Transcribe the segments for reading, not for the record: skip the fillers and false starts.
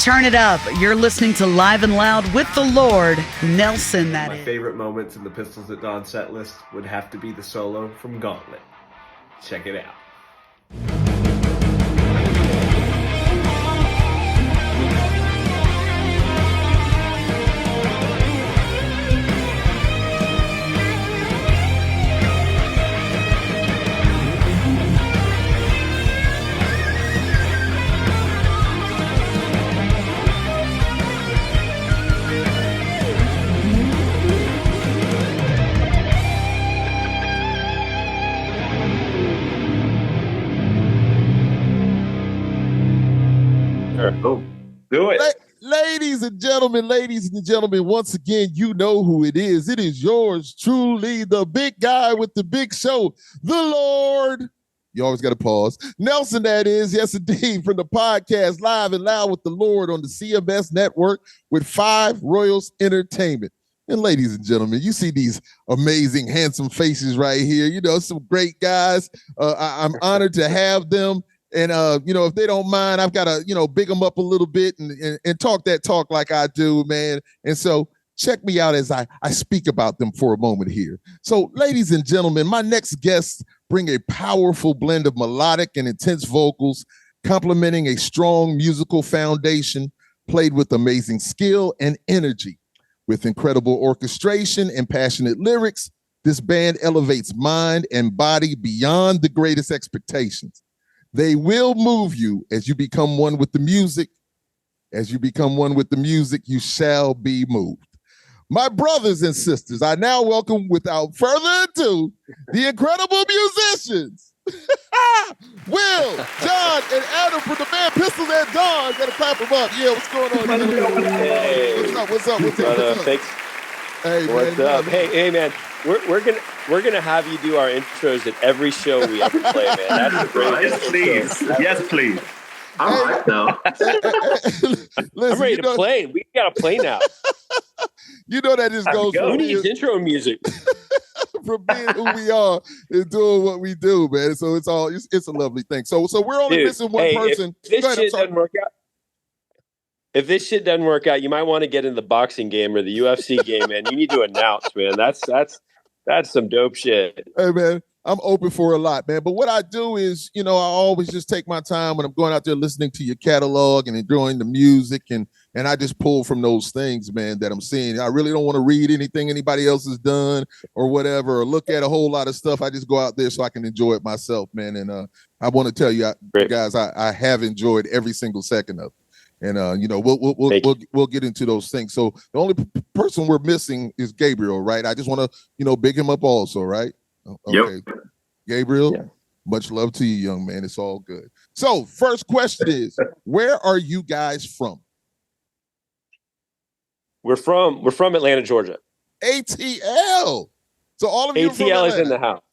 Turn it up. You're listening to Live and Loud with the Lord, Nelson, that My is. favorite moments in the Pistols at Dawn set list would have to be the solo from Gauntlet. Check it out. Oh, do it. Ladies and gentlemen, once again, you know who it is. It is yours truly, the big guy with the big show, the Lord. You always got to pause. Nelson, that is. Yes, indeed. From the podcast Live and Loud with the Lord on the CMS Network with 5 Royals Entertainment. And ladies and gentlemen, you see these amazing, handsome faces right here. You know, some great guys. I'm honored to have them. And, if they don't mind, I've got to, big them up a little bit and talk that talk like I do, man. And so check me out as I speak about them for a moment here. So, ladies and gentlemen, my next guests bring a powerful blend of melodic and intense vocals, complementing a strong musical foundation played with amazing skill and energy. With incredible orchestration and passionate lyrics, this band elevates mind and body beyond the greatest expectations. They will move you as you become one with the music. As you become one with the music, you shall be moved. My brothers and sisters, I now welcome, without further ado, the incredible musicians, Will, John, and Adam from the band Pistols at Dawn. Gotta clap them up. Yeah, what's going on? Hey. What's up? Thanks. Hey, what's man, up? Hey, man. We're gonna have you do our intros at every show we ever play, man. That's the greatest. Yes, please. I'm hyped now. Listen, I'm ready to play. We got to play now. You know that just goes Who needs intro music? from being who we are and doing what we do, man. So it's a lovely thing. So we're only missing one person. If this shit doesn't work out, you might want to get in the boxing game or the UFC game, man. You need to announce, man. That's some dope shit. Hey, man, I'm open for a lot, man. But what I do is, I always just take my time when I'm going out there listening to your catalog and enjoying the music, and I just pull from those things, man, that I'm seeing. I really don't want to read anything anybody else has done or whatever, or look at a whole lot of stuff. I just go out there so I can enjoy it myself, man. And I want to tell you guys, I have enjoyed every single second of it. And we'll get into those things. So the only person we're missing is Gabriel, right? I just want to big him up also, right? Okay. Yep. Gabriel, much love to you, young man. It's all good. So first question is, where are you guys from? We're from Atlanta, Georgia. ATL. So all of you ATL is in the house.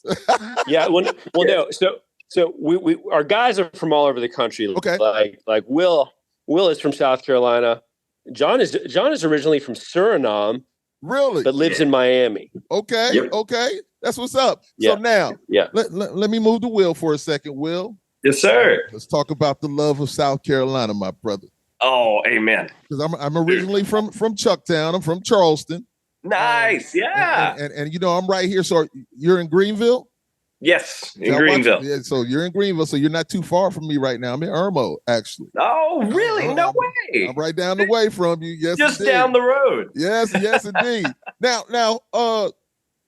Yeah. Well, no. So we our guys are from all over the country. Okay. Like Will is from South Carolina. John is originally from Suriname. Really? But lives in Miami. Okay. Yep. Okay. That's what's up. Yeah. So now, yeah. Let me move to Will for a second. Will. Yes, sir. Let's talk about the love of South Carolina, my brother. Oh, amen. Because I'm originally from Chucktown. I'm from Charleston. Nice. Yeah. And I'm right here. So you're in Greenville? Yes, in Greenville. Yeah, so you're in Greenville, so you're not too far from me right now. I'm in Irmo, actually. Oh, really? No way. I'm right down the way from you. Yes, just indeed. Down the road. Yes, indeed. Now,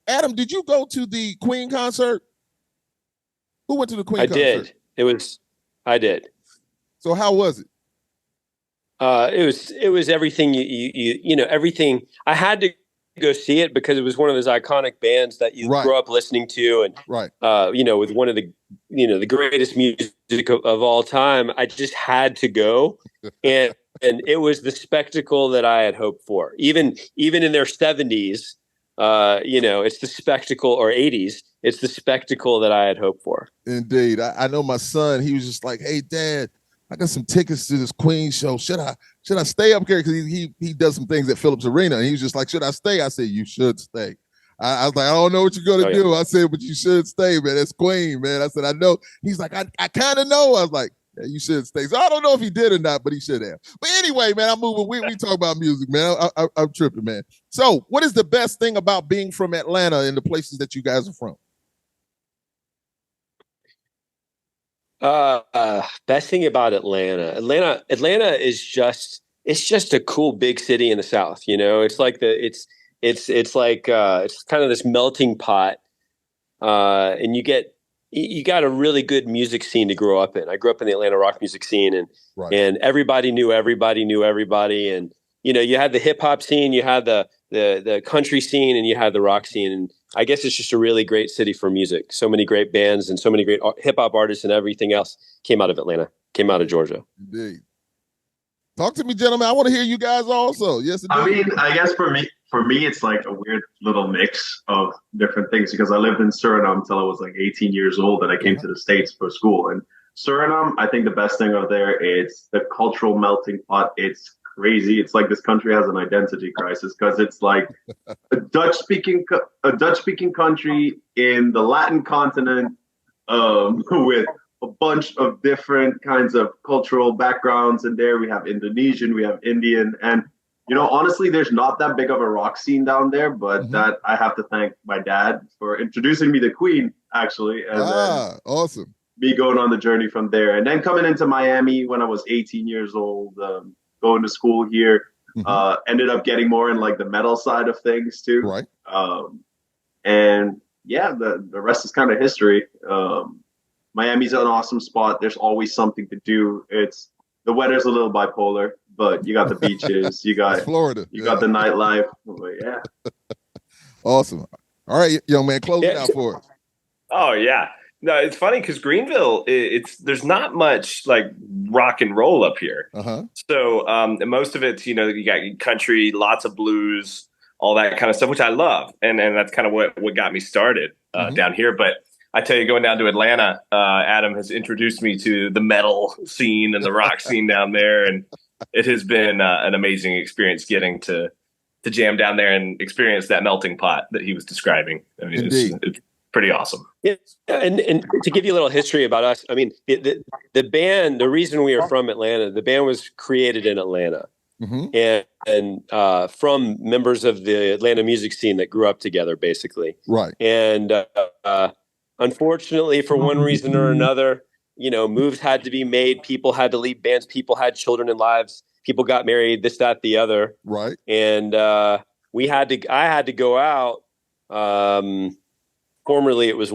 Adam, did you go to the Queen concert? Who went to the Queen concert? I did. So how was it? It was everything everything. I had to go see it because it was one of those iconic bands that you grew up listening to, and with one of the the greatest music of all time. I just had to go, and it was the spectacle that I had hoped for. Even in their 70s, it's the spectacle, or 80s. It's the spectacle that I had hoped for. Indeed, I know my son. He was just like, "Hey, Dad, I got some tickets to this Queen show. Should I stay up here?" Because he does some things at Phillips Arena, and he was just like, "Should I stay?" I said, "You should stay." I was like, "I don't know what you're gonna do." I said, "But you should stay, man. It's Queen, man." I said, "I know." He's like, "I kind of know." I was like, Yeah, you should stay. So I don't know if he did or not, but he should have. But anyway, man, I'm moving. We talk about music, man. I'm tripping, man. So what is the best thing about being from Atlanta and the places that you guys are from? Best thing about Atlanta is just a cool big city in the South. It's like it's like it's kind of this melting pot, and you got a really good music scene to grow up in. I grew up in the Atlanta rock music scene, and everybody knew everybody, and you had the hip hop scene, you had the country scene, and you had the rock scene. And I guess it's just a really great city for music. So many great bands and so many great hip hop artists and everything else came out of Atlanta, came out of Georgia. Indeed. Talk to me, gentlemen. I want to hear you guys also. Yes, indeed. I mean, I guess for me, it's like a weird little mix of different things because I lived in Suriname until I was like 18 years old, and I came to the States for school. And Suriname, I think the best thing out there, it's the cultural melting pot. It's crazy. It's like this country has an identity crisis because it's like a Dutch speaking country in the Latin continent with a bunch of different kinds of cultural backgrounds in there. We have Indonesian, we have Indian, and honestly, there's not that big of a rock scene down there, but that I have to thank my dad for introducing me to Queen, actually. And awesome. Me going on the journey from there. And then coming into Miami when I was 18 years old, going to school here, ended up getting more in like the metal side of things too. Right. And yeah, the rest is kind of history. Miami's an awesome spot. There's always something to do. The weather's a little bipolar, but you got the beaches, you got Florida, you got the nightlife. But yeah. Awesome. All right, young man, close it out for us. Oh yeah. No, it's funny because Greenville, there's not much like rock and roll up here. So most of it's, you got country, lots of blues, all that kind of stuff, which I love. And that's kind of what got me started down here. But I tell you, going down to Atlanta, Adam has introduced me to the metal scene and the rock scene down there. And it has been an amazing experience getting to jam down there and experience that melting pot that he was describing. I mean, it's pretty awesome. Yeah, and to give you a little history about us, I mean, the band, the reason we are from Atlanta, the band was created in Atlanta. And from members of the Atlanta music scene that grew up together, basically. Right. And unfortunately, for one reason or another, moves had to be made. People had to leave bands. People had children and lives. People got married, this, that, the other. Right. And I had to go out. Formerly it was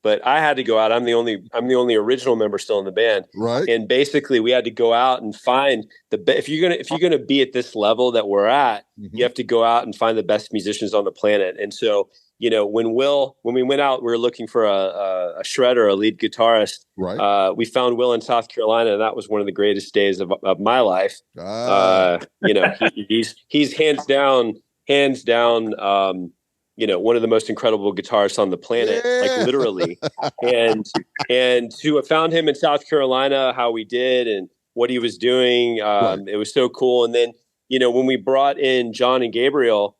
but I had to go out. I'm the only original member still in the band. Right. And basically we had to go out and find if you're gonna be at this level that we're at, you have to go out and find the best musicians on the planet. And so, when we went out, we were looking for a shredder, a lead guitarist. Right. We found Will in South Carolina, and that was one of the greatest days of my life. He's hands down, one of the most incredible guitarists on the planet, like literally. and to have found him in South Carolina, how we did and what he was doing, it was so cool. And then, when we brought in John and Gabriel,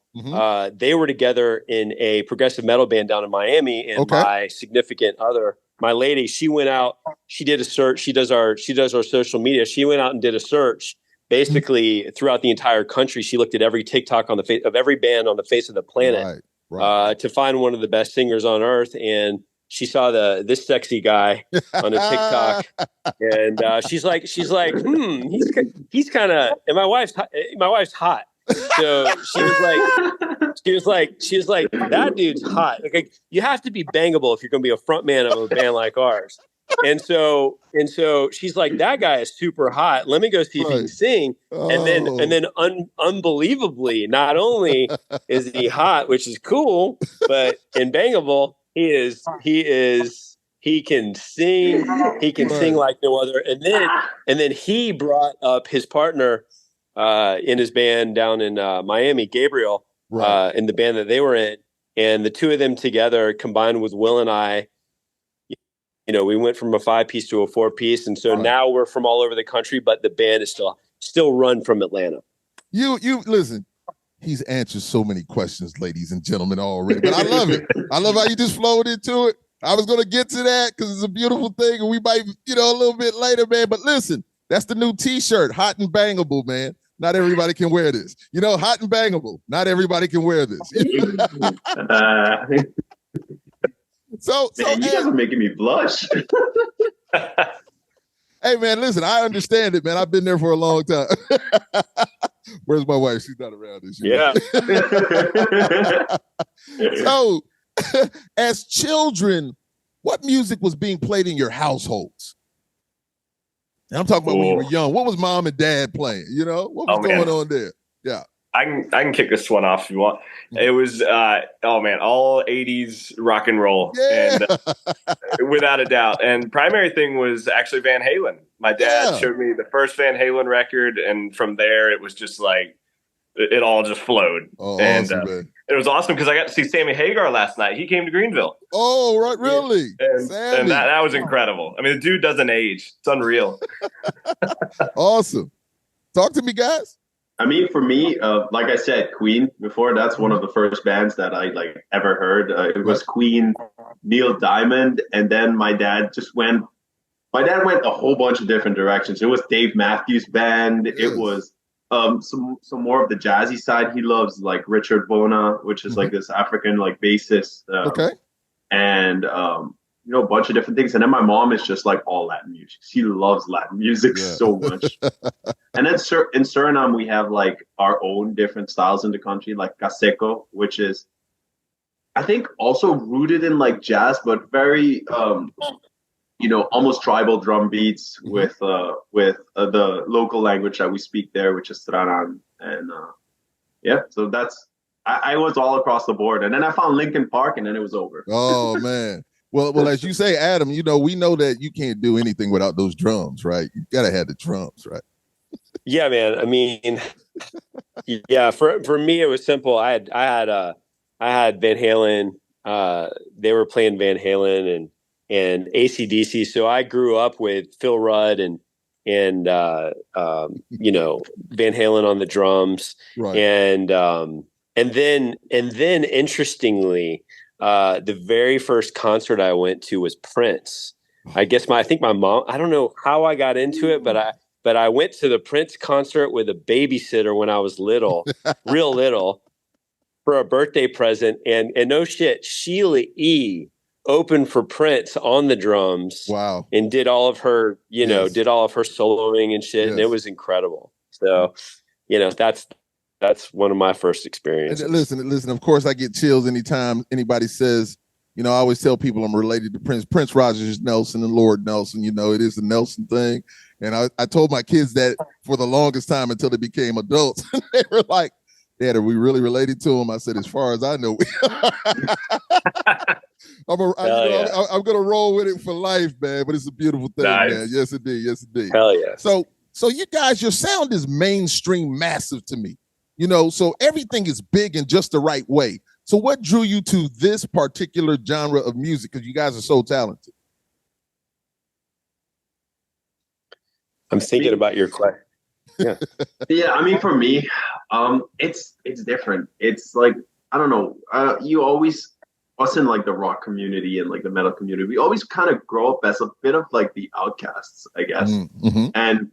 they were together in a progressive metal band down in Miami. And my significant other, my lady, she went out, she did a search. She does our social media. She went out and did a search. Basically, throughout the entire country, she looked at every TikTok on the face of every band on the face of the planet. Right. To find one of the best singers on earth, and she saw this sexy guy on a TikTok, and she's like, he's kind of, and my wife's hot, so she was like, that dude's hot. Like, you have to be bangable if you're going to be a front man of a band like ours. And so she's like, that guy is super hot. Let me go see if he can sing. And then unbelievably, not only is he hot, which is cool, but in bangable, he can sing. He can sing like no other. And then he brought up his partner in his band down in Miami, Gabriel, in the band that they were in, and the two of them together combined with Will and I. We went from a 5-piece to a 4-piece, and so now we're from all over the country, but the band is still run from Atlanta. You listen. He's answered so many questions, ladies and gentlemen, already. But I love it. I love how you just flowed into it. I was going to get to that because it's a beautiful thing, and we might, a little bit later, man. But listen, that's the new T-shirt, hot and bangable, man. Not everybody can wear this. Hot and bangable. Not everybody can wear this. So man, you guys are making me blush. Hey, man, listen, I understand it, man. I've been there for a long time. Where's my wife? She's not around this year. Yeah. So, as children, what music was being played in your households? And I'm talking about when you were young. What was mom and dad playing? What was going on there? Yeah. I can kick this one off if you want. It was all 80s rock and roll, and without a doubt. And primary thing was actually Van Halen. My dad showed me the first Van Halen record, and from there it was just like it all just flowed. Oh, and awesome, it was awesome because I got to see Sammy Hagar last night. He came to Greenville. Oh, right, really? Yeah. And that was incredible. I mean, the dude doesn't age. It's unreal. Awesome. Talk to me, guys. I mean, for me, like I said, Queen before, that's one of the first bands that I ever heard. It was Queen, Neil Diamond. And then my dad went a whole bunch of different directions. It was Dave Matthews Band. Yes. It was some more of the jazzy side. He loves like Richard Bona, which is like this African bassist. And, a bunch of different things. And then my mom is just like all Latin music. She loves Latin music so much. And then in Suriname, we have like our own different styles in the country, like Caseco, which is, I think, also rooted in like jazz, but very, almost tribal drum beats with the local language that we speak there, which is Tranan. And so that's, I was all across the board. And then I found Linkin Park, and then it was over. Oh, man. Well, as you say, Adam, we know that you can't do anything without those drums, right? You got to have the drums, right? Yeah, man. I mean, for me, it was simple. I had Van Halen. They were playing Van Halen and AC/DC. So I grew up with Phil Rudd and Van Halen on the drums. Right. And then interestingly, the very first concert I went to was Prince. I think my mom, I don't know how I got into it, but I went to the Prince concert with a babysitter when I was little, real little, for a birthday present. And no shit, Sheila E. opened for Prince on the drums. Wow. And did all of her, did all of her soloing and shit. Yes. And it was incredible. So, that's one of my first experiences. And listen, of course I get chills anytime anybody says, I always tell people I'm related to Prince Rogers Nelson and Lord Nelson. It is the Nelson thing. And I told my kids that for the longest time until they became adults. They were like, Dad, are we really related to him? I said, as far as I know. I'm going to roll with it for life, man. But it's a beautiful thing, man. Yes, indeed. Yes, indeed. Hell yeah. So you guys, your sound is mainstream massive to me. So everything is big in just the right way. So what drew you to this particular genre of music? Because you guys are so talented. I'm thinking about your question. Yeah. Yeah. I mean, for me, it's different. It's like, I don't know. You always, us in like the rock community and like the metal community, we always kind of grow up as a bit of like the outcasts, I guess. Mm-hmm. And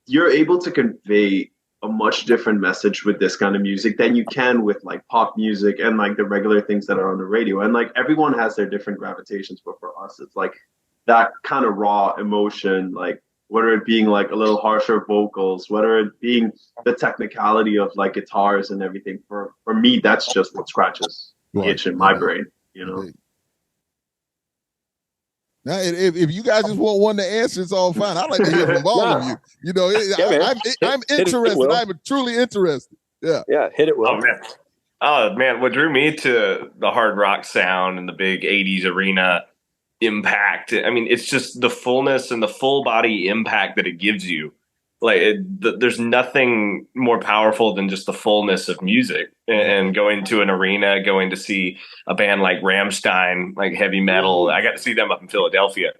you're able to convey a much different message with this kind of music than you can with like pop music and like the regular things that are on the radio. And like everyone has their different gravitations, but for us, it's like that kind of raw emotion, like whether it being like a little harsher vocals, whether it being the technicality of like guitars and everything. For me, that's just what scratches the itch in my brain, Now, if you guys just want one to answer, it's all fine. I'd like to hear from all of you. I'm interested. I'm truly interested. Yeah. Yeah, hit it well. Oh, man. What drew me to the hard rock sound and the big 80s arena impact, I mean, it's just the fullness and the full body impact that it gives you. Like, there's nothing more powerful than just the fullness of music. And going to an arena, going to see a band like Rammstein, like heavy metal. I got to see them up in Philadelphia.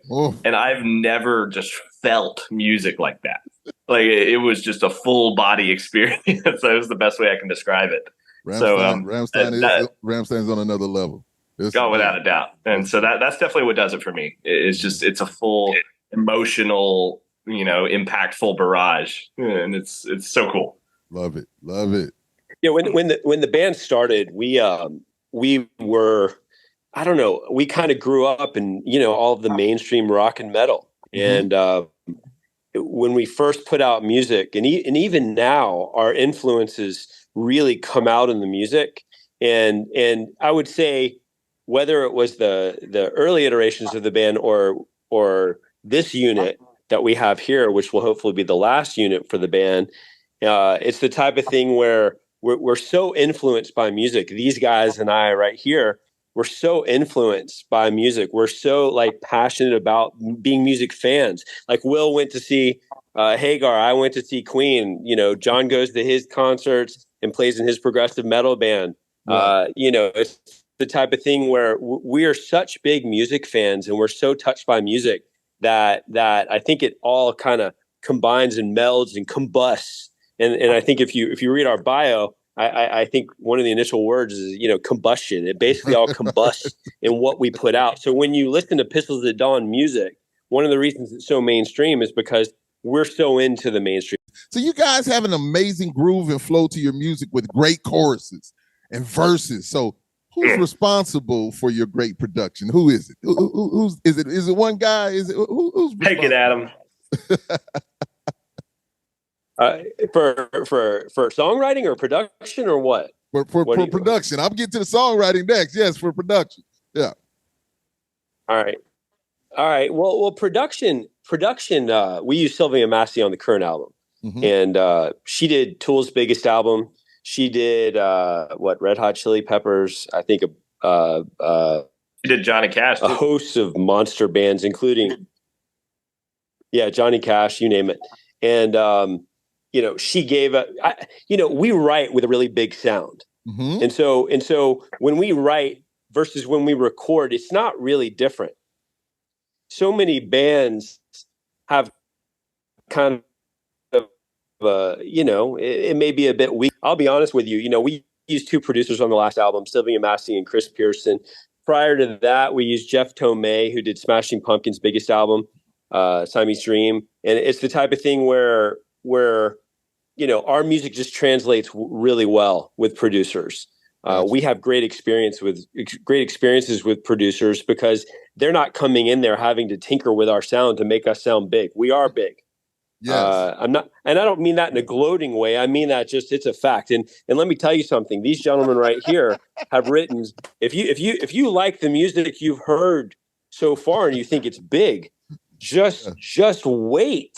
And I've never just felt music like that. Like, it was just a full body experience. So it was the best way I can describe it. Rammstein's on another level. Without a doubt. And so that's definitely what does it for me. It's a full emotional, impactful barrage, and it's so cool. Love it. Yeah, when the band started, we were, I don't know, we kind of grew up in all of the mainstream rock and metal, and when we first put out music, and even now, our influences really come out in the music, and I would say whether it was the early iterations of the band or this unit that we have here, which will hopefully be the last unit for the band, it's the type of thing where we're so influenced by music. These guys and I right here, we're so influenced by music. We're so passionate about being music fans. Like Will went to see Hagar. I went to see Queen. John goes to his concerts and plays in his progressive metal band. Right. It's the type of thing where we are such big music fans, and we're so touched by music that I think it all kind of combines and melds and combusts. And I think if you read our bio, I think one of the initial words is, combustion. It basically all combusts in what we put out. So when you listen to Pistols at Dawn music, one of the reasons it's so mainstream is because we're so into the mainstream. So you guys have an amazing groove and flow to your music with great choruses and verses. So who's responsible for your great production? Who is it? Who's is it? Is it one guy? Is it who's take it, Adam? For songwriting or production or what? For production. I'm getting to the songwriting next. Yes, for production. Yeah. All right. Well, production. We use Sylvia Massey on the current album, and she did Tool's biggest album. She did Red Hot Chili Peppers. I think she did Johnny Cash. A host of monster bands, including Johnny Cash, you name it. And she gave we write with a really big sound, and so when we write versus when we record, it's not really different. So many bands have kind of, it may be a bit weak. I'll be honest with you. We used two producers on the last album, Sylvia Massey and Chris Pearson. Prior to that, we used Jeff Tomei, who did Smashing Pumpkins' biggest album, Siamese Dream. And it's the type of thing where our music just translates really well with producers. We have great experiences with producers because they're not coming in there having to tinker with our sound to make us sound big. We are big. Yes. I'm not, and I don't mean that in a gloating way. I mean that just it's a fact. And let me tell you something. These gentlemen right here have written. If you like the music you've heard so far and you think it's big, just wait,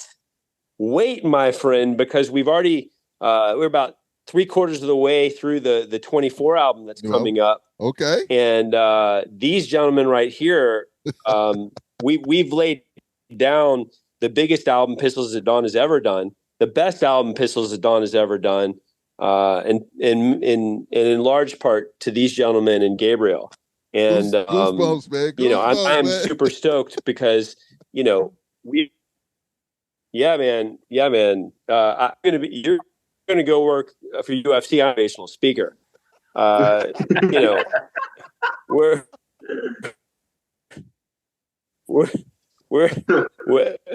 my friend, because we've already we're about 3/4 of the way through the 24 album that's coming up. Okay. And these gentlemen right here, we've laid down the biggest album Pistols at Dawn has ever done, the best album Pistols at Dawn has ever done, and in large part to these gentlemen and Gabriel. And goosebumps, man. I'm super stoked because you're going to go work for UFC. I'm a motivational speaker. We're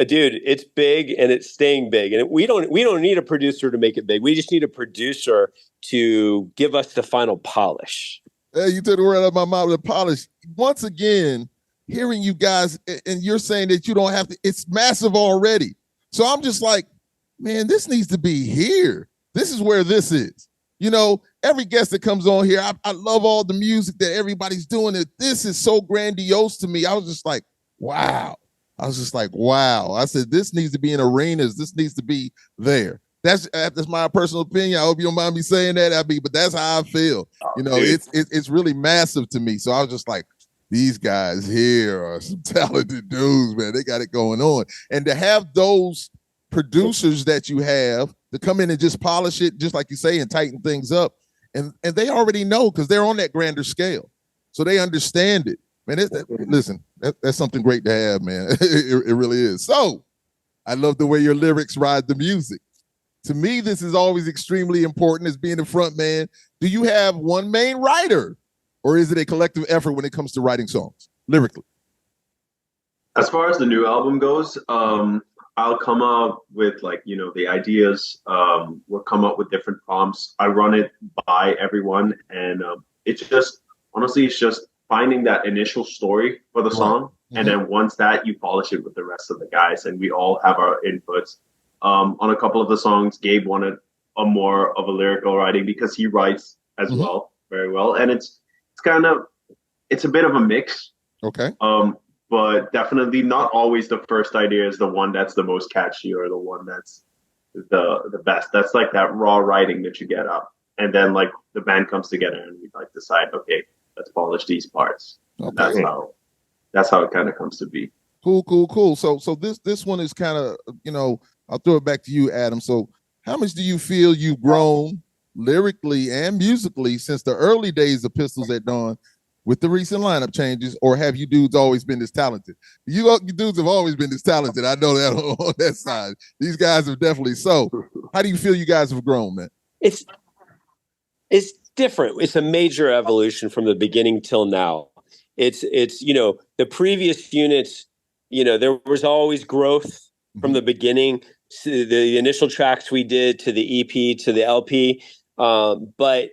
dude, it's big and it's staying big, and we don't need a producer to make it big. We just need a producer to give us the final polish. Hey, you took the word out of my mouth with polish. Once again, hearing you guys, and you're saying that you don't have to, it's massive already. So I'm just like, man, this needs to be here. This is where this is. Every guest that comes on here, I love all the music that everybody's doing. This is so grandiose to me. I was just like, wow. I said, this needs to be in arenas. This needs to be there. That's my personal opinion. I hope you don't mind me saying that, but that's how I feel. It's really massive to me. So I was just like, these guys here are some talented dudes, man. They got it going on. And to have those producers that you have to come in and just polish it, just like you say, and tighten things up. And they already know because they're on that grander scale. So they understand it. Man, listen, that's something great to have, man. It really is. So I love the way your lyrics ride the music. To me, this is always extremely important as being the front man. Do you have one main writer or is it a collective effort when it comes to writing songs lyrically? As far as the new album goes, I'll come up with the ideas. We'll come up with different prompts. I run it by everyone, and it's just finding that initial story for the song, mm-hmm. and then once that, you polish it with the rest of the guys, and we all have our inputs. On a couple of the songs, Gabe wanted a more of a lyrical writing because he writes as mm-hmm. well, very well, and it's a bit of a mix. Okay. But definitely not always the first idea is the one that's the most catchy or the one that's the best. That's like that raw writing that you get up. And then the band comes together and we decide, okay, let's polish these parts. Okay. That's how it kind of comes to be. Cool. So this one is kind of, I'll throw it back to you, Adam. So how much do you feel you've grown lyrically and musically since the early days of Pistols at Dawn with the recent lineup changes, or have you dudes always been this talented? You dudes have always been this talented. I know that on that side. These guys have definitely. So how do you feel you guys have grown, man? It's different. It's a major evolution from the beginning till now. It's the previous units, there was always growth from the beginning, the initial tracks we did to the EP, to the LP. But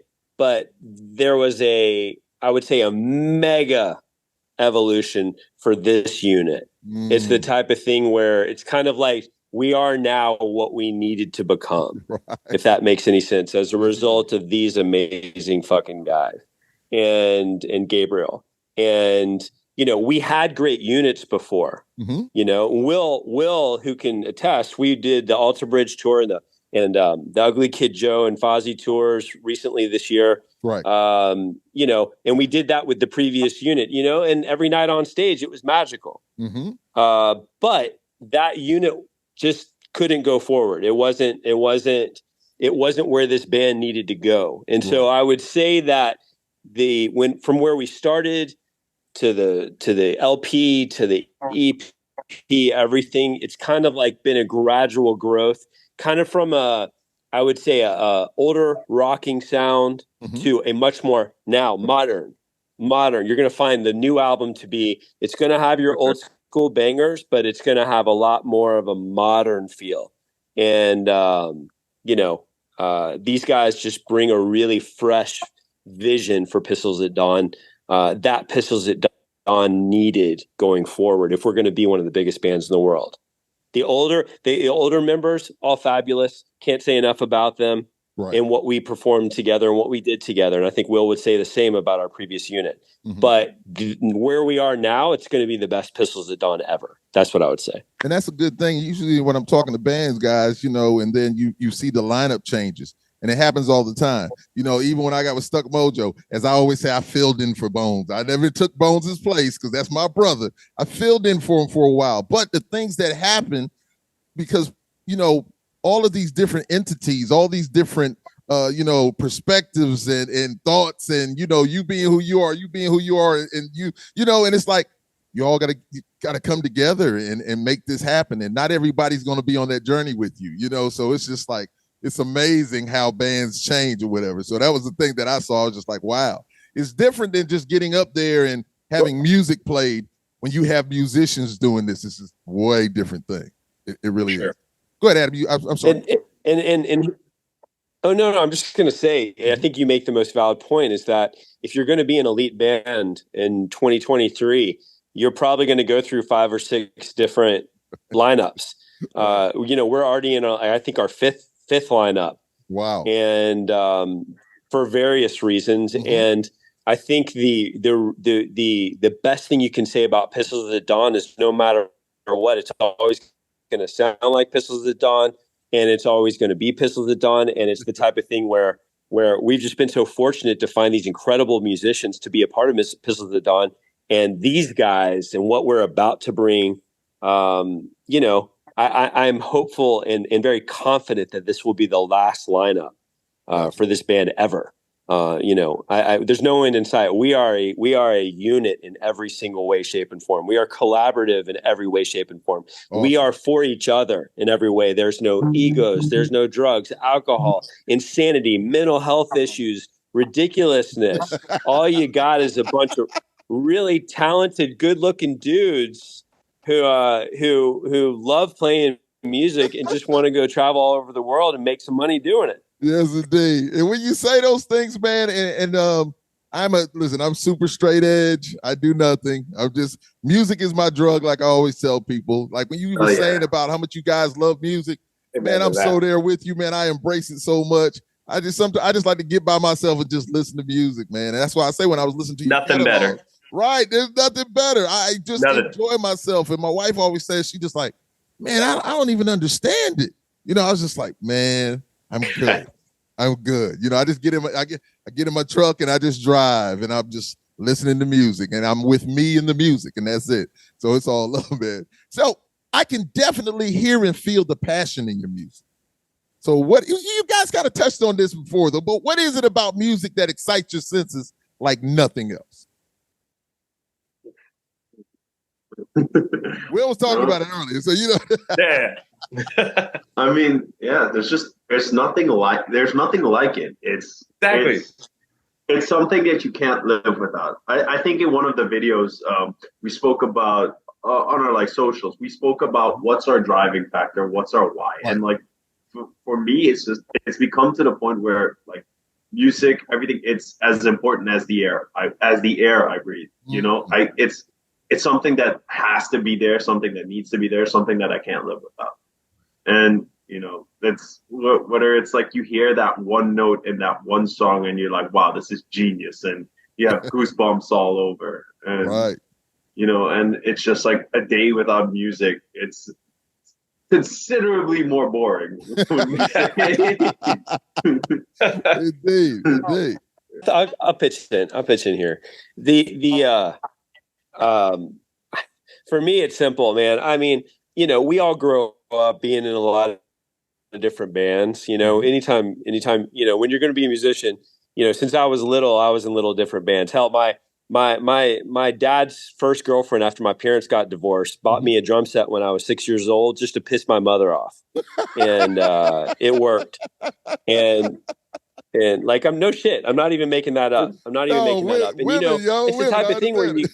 there was I would say a mega evolution for this unit. It's the type of thing where it's kind of like we are now what we needed to become, right. If that makes any sense, as a result of these amazing fucking guys and Gabriel. And, we had great units before, mm-hmm. Will, who can attest, we did the Alter Bridge tour and the Ugly Kid Joe and Fozzy tours recently this year. Right. And we did that with the previous unit, and every night on stage, it was magical. Mm-hmm. But that unit just couldn't go forward. It wasn't where this band needed to go. And so I would say that from where we started to the LP, to the EP, everything, it's kind of been a gradual growth, kind of from I would say a older rocking sound mm-hmm. to a much more now modern. You're going to find the new album it's going to have your old school bangers, but it's going to have a lot more of a modern feel. And, these guys just bring a really fresh vision for Pistols at Dawn, that Pistols at Dawn needed going forward if we're going to be one of the biggest bands in the world. The older members, all fabulous. Can't say enough about them, right. And what we performed together and what we did together. And I think Will would say the same about our previous unit. Mm-hmm. But where we are now, it's going to be the best Pistols at Dawn ever. That's what I would say. And that's a good thing. Usually when I'm talking to bands, guys, and then you see the lineup changes. And it happens all the time. Even when I got with Stuck Mojo, as I always say, I filled in for Bones. I never took Bones' place because that's my brother. I filled in for him for a while. But the things that happen, because, all of these different entities, all these different, perspectives and thoughts and, you being who you are, and and it's like, you all got to come together and make this happen. And not everybody's going to be on that journey with you, so it's just like, it's amazing how bands change or whatever. So that was the thing that I saw. I was just like, wow, it's different than just getting up there and having music played. When you have musicians doing this, it's a way different thing. It really is. Go ahead, Adam. I'm sorry. And oh no, I'm just going to say, I think you make the most valid point is that if you're going to be an elite band in 2023, you're probably going to go through 5 or 6 different lineups. We're already in I think our fifth lineup. Wow. And for various reasons. Mm-hmm. And I think the best thing you can say about Pistols at Dawn is no matter what, it's always going to sound like Pistols at Dawn, and it's always going to be Pistols at Dawn. And it's the type of thing where we've just been so fortunate to find these incredible musicians to be a part of Pistols at Dawn. And these guys and what we're about to bring, I'm hopeful and very confident that this will be the last lineup for this band ever. There's no end in sight. We are a unit in every single way, shape, and form. We are collaborative in every way, shape, and form. Awesome. We are for each other in every way. There's no egos. There's no drugs, alcohol, insanity, mental health issues, ridiculousness. All you got is a bunch of really talented, good-looking dudes who love playing music and just want to go travel all over the world and make some money doing it. Yes, indeed. And when you say those things, man, I'm super straight edge. I do nothing. Music is my drug, like I always tell people. Like when you were saying about how much you guys love music, man, I'm so there with you, man. I embrace it so much. I just like to get by myself and just listen to music, man. And that's why I say when I was listening to you, nothing better. Right. There's nothing better. I just enjoy myself. And my wife always says, she just like, man, I don't even understand it. I was just like, man, I'm good. I'm good. I just get I get in my truck and I just drive and I'm just listening to music and I'm with me and the music and that's it. So it's all love, man. So I can definitely hear and feel the passion in your music. So what you guys kind of touched on this before though, but what is it about music that excites your senses like nothing else? Will was talking about it earlier, so Yeah. I mean, yeah, there's nothing like it. It's exactly. It's something that you can't live without. I think in one of the videos we spoke about on our socials, we spoke about what's our driving factor, what's our why, and for me, it's become to the point where music, everything, it's as important as the air. I breathe. It's something that has to be there, something that needs to be there, something that I can't live without. And, that's whether it's you hear that one note in that one song and you're like, wow, this is genius. And you have goosebumps all over. And, right. And it's just a day without music. It's considerably more boring. Indeed. I'll pitch in here. For me, it's simple, man. I mean, we all grow up being in a lot of different bands. Anytime, when you're going to be a musician, since I was little, I was in little different bands. Hell, my dad's first girlfriend after my parents got divorced bought me a drum set when I was 6 years old just to piss my mother off, and it worked. And I'm no shit. I'm not even making that up. And it's the type of thing where you.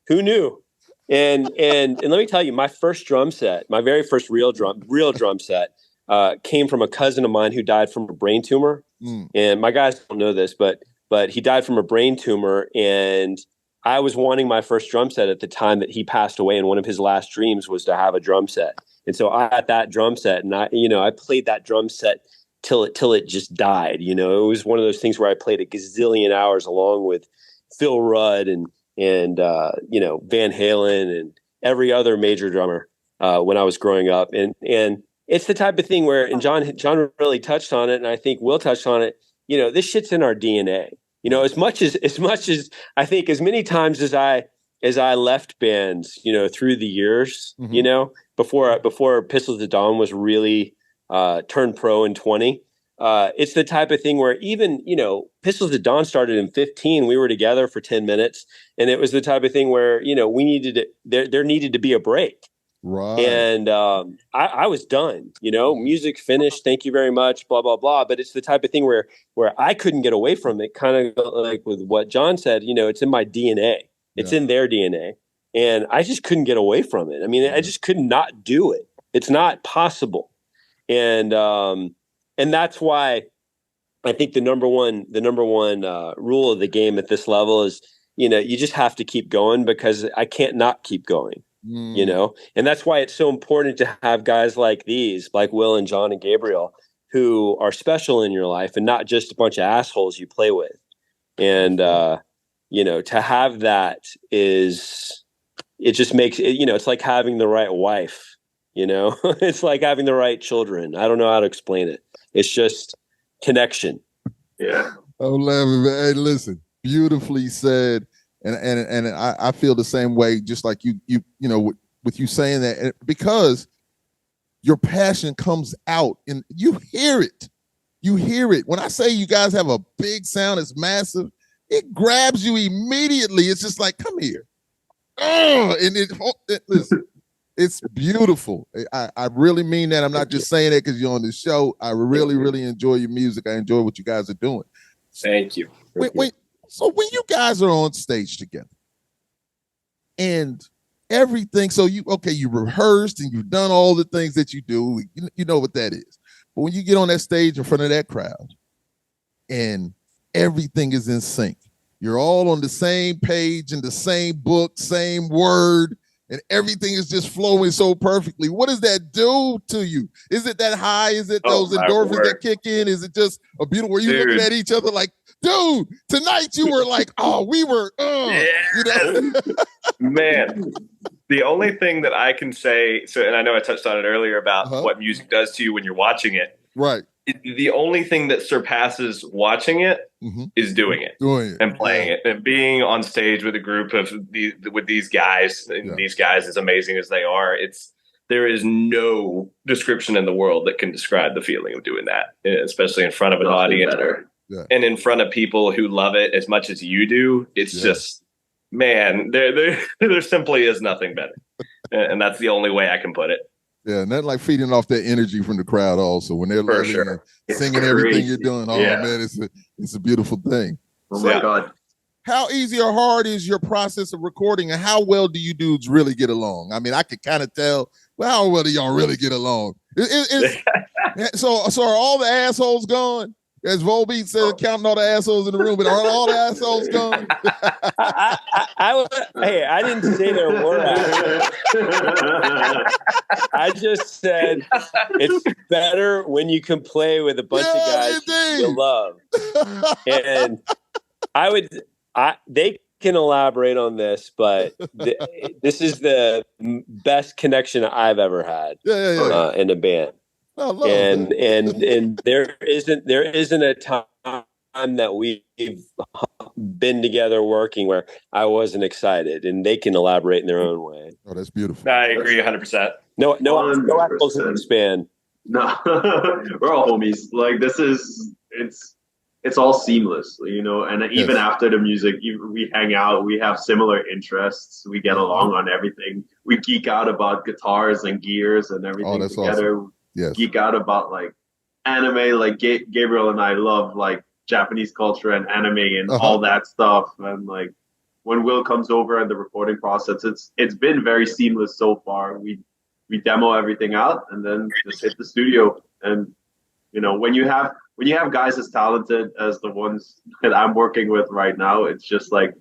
Who knew? And let me tell you, my first drum set, my very first real drum set, came from a cousin of mine who died from a brain tumor. And my guys don't know this, but he died from a brain tumor. And I was wanting my first drum set at the time that he passed away. And one of his last dreams was to have a drum set. And so I had that drum set, and I played that drum set till it just died. It was one of those things where I played a gazillion hours along with Phil Rudd and Van Halen and every other major drummer when I was growing up. And it's the type of thing where, and John really touched on it, and I think Will touched on it, this shit's in our DNA. As much as I think, as many times as I left bands, through the years, before Pistols at Dawn was really turned pro in 20. It's the type of thing where even, Pistols at Dawn started in 15. We were together for 10 minutes. And it was the type of thing where, there needed to be a break. Right. And I was done, music finished. Thank you very much, blah, blah, blah. But it's the type of thing where I couldn't get away from it. Kind of like with what John said, it's in my DNA. It's in their DNA. And I just couldn't get away from it. I mean, I just could not do it. It's not possible. And that's why I think the number one rule of the game at this level is, you just have to keep going, because I can't not keep going, and that's why it's so important to have guys like these, like Will and John and Gabriel, who are special in your life and not just a bunch of assholes you play with. And, to have that it just makes it, it's like having the right wife, it's like having the right children. I don't know how to explain it. It's just connection. Yeah. Oh, man. Hey, listen, beautifully said. And I feel the same way, just like you with you saying that, because your passion comes out and you hear it. You hear it. When I say you guys have a big sound, it's massive, it grabs you immediately. It's just like, come here. Oh, and listen, It's beautiful. I really mean that. I'm not just saying that because you're on the show. I really, really enjoy your music. I enjoy what you guys are doing. Thank you. Wait. So when you guys are on stage together and everything, so you rehearsed and you've done all the things that you do. You know what that is. But when you get on that stage in front of that crowd and everything is in sync, you're all on the same page in the same book, same word, and everything is just flowing so perfectly. What does that do to you? Is it that high? Is it those endorphins that kick in? Is it just a beautiful, were you looking at each other like, dude, tonight you were like, oh, we were, yeah. you know? Man, the only thing that I can say, and I know I touched on it earlier about what music does to you when you're watching it. Right. The only thing that surpasses watching it is doing it and playing it and being on stage with a group of these guys. And these guys, as amazing as they are, there is no description in the world that can describe the feeling of doing that, especially in front of an audience and in front of people who love it as much as you do. It's just, man, there simply is nothing better, and that's the only way I can put it. Yeah, nothing like feeding off that energy from the crowd also when they're loving and singing everything you're doing. Oh man, it's a beautiful thing. Oh my God. How easy or hard is your process of recording, and how well do you dudes really get along? I mean, I could kind of tell, well, how well do y'all really get along? So are all the assholes gone? As Volbeat said, counting all the assholes in the room, but are all the assholes gone? Hey, I didn't say there were assholes. I just said it's better when you can play with a bunch of guys you love. And they can elaborate on this, but this is the best connection I've ever had in a band. And there isn't a time that we've been together working where I wasn't excited, and they can elaborate in their own way. Oh, that's beautiful. I agree 100%. No apples in this band. No, we're all homies. Like it's all seamless, you know. And even after the music, we hang out. We have similar interests. We get along on everything. We geek out about guitars and gears and everything together. Awesome. Yes. Geek out about like anime. Like Gabriel and I love like Japanese culture and anime and all that stuff. And like when Will comes over and the recording process, it's been very seamless so far. We demo everything out and then just hit the studio. And you know, when you have guys as talented as the ones that I'm working with right now, it's just like,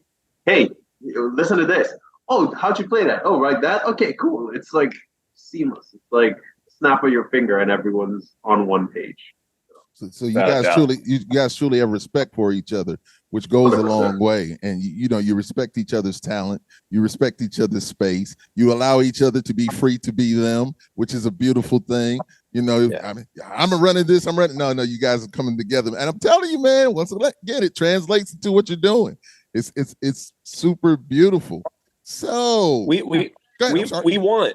hey, listen to this. Oh, how'd you play that? Oh, right, that. Okay, cool. It's like seamless. It's like snap of your finger and everyone's on one page. So you guys truly have respect for each other, which goes 100%. A long way. And you respect each other's talent, you respect each other's space, you allow each other to be free to be them, which is a beautiful thing. You know, I mean, I'm running this, I'm running. No, you guys are coming together. And I'm telling you, man, once it translates into what you're doing. It's super beautiful. So we want.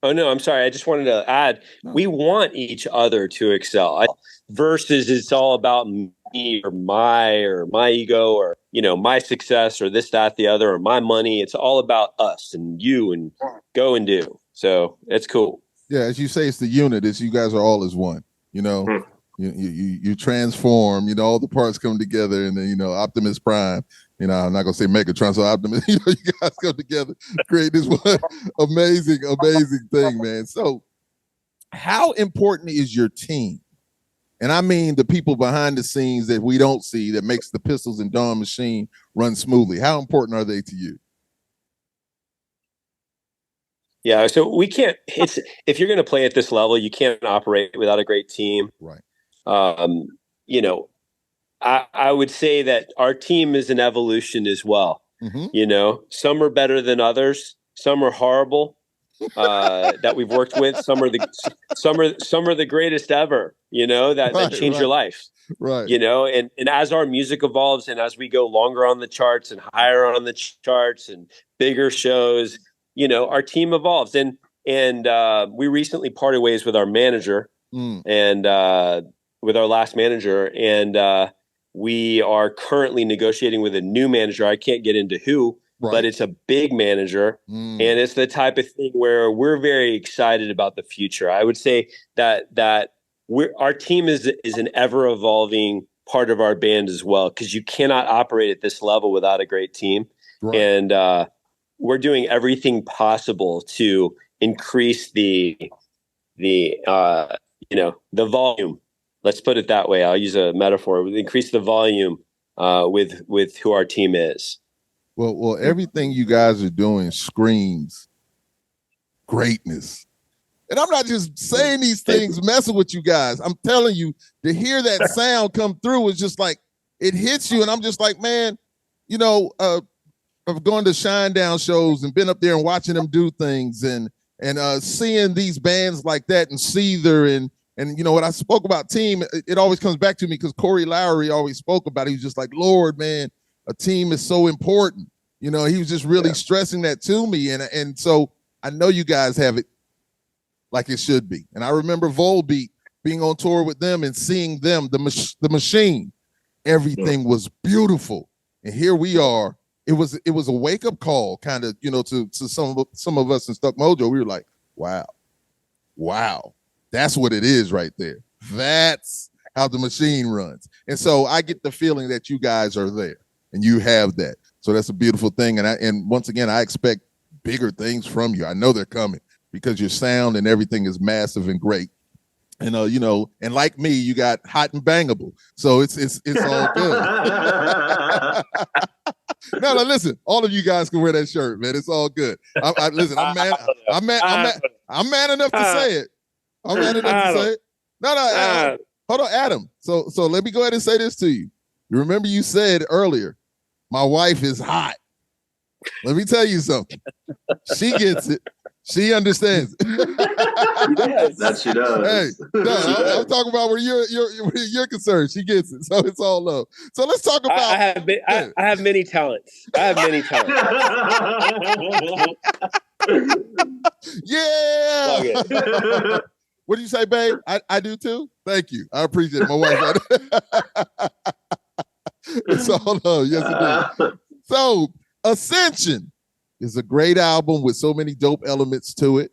Oh, no, I'm sorry. I just wanted to add, we want each other to excel versus it's all about me or my ego or, my success or this, that, the other, or my money. It's all about us and you and go and do. So it's cool. Yeah. As you say, it's the unit. It's you guys are all as one, you transform, all the parts come together and then, Optimus Prime. I'm not gonna say Megatron, so Optimus. You guys come together, create this one amazing thing, man. So, how important is your team? And I mean the people behind the scenes that we don't see that makes the Pistols and Dawn machine run smoothly. How important are they to you? Yeah, so we can't. If you're going to play at this level, you can't operate without a great team, right? I would say that our team is an evolution as well. Mm-hmm. Some are better than others. Some are horrible that we've worked with. Some are the greatest ever. That change your life. Right. And as our music evolves and as we go longer on the charts and higher on the charts and bigger shows, our team evolves. And we recently parted ways with our manager and with our last manager, and we are currently negotiating with a new manager. I can't get into who, but it's a big manager. And it's the type of thing where we're very excited about the future. I would say that our team is an ever evolving part of our band as well, because you cannot operate at this level without a great team. Right. And we're doing everything possible to increase the volume. Let's put it that way. I'll use a metaphor. Increase the volume with who our team is. Well, everything you guys are doing screams greatness. And I'm not just saying these things messing with you guys. I'm telling you, to hear that sound come through is just like, it hits you. And I'm just like, man, I've gone to Shinedown shows and been up there and watching them do things and seeing these bands like that and Seether and when I spoke about team, it always comes back to me because Corey Lowry always spoke about it. He was just like, Lord, man, a team is so important. He was just really stressing that to me. And so I know you guys have it like it should be. And I remember Volbeat being on tour with them and seeing them, the machine, everything was beautiful. And here we are. It was a wake up call kind of, to some of us in Stuck Mojo. We were like, wow, that's what it is right there. That's how the machine runs. And so I get the feeling that you guys are there and you have that. So that's a beautiful thing. And once again, I expect bigger things from you. I know they're coming because your sound and everything is massive and great. And and like me, you got hot and bangable. So it's all good. No, listen, all of you guys can wear that shirt, man. It's all good. Listen, I'm man enough to say it. I'm man enough to say it. No, hold on, Adam. So let me go ahead and say this to you. You remember you said earlier, my wife is hot. Let me tell you something. She gets it. She understands. That she does. Hey, no, I'm talking about where you're concerned. She gets it, so it's all love. So let's talk about. I have many talents. Yeah. What do you say, babe? I do too. Thank you. I appreciate it. My wife. It's all love. Yes, it is. So Ascension is a great album with so many dope elements to it.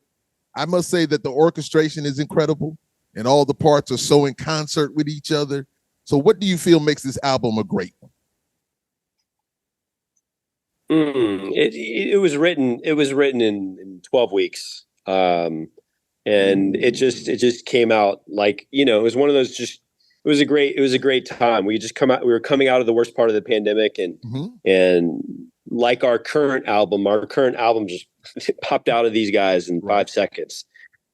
I must say that the orchestration is incredible and all the parts are so in concert with each other. So what do you feel makes this album a great one? It was written in 12 weeks. And it just came out like, it was one of those it was a great time. We were coming out of the worst part of the pandemic and like our current album just popped out of these guys in 5 seconds,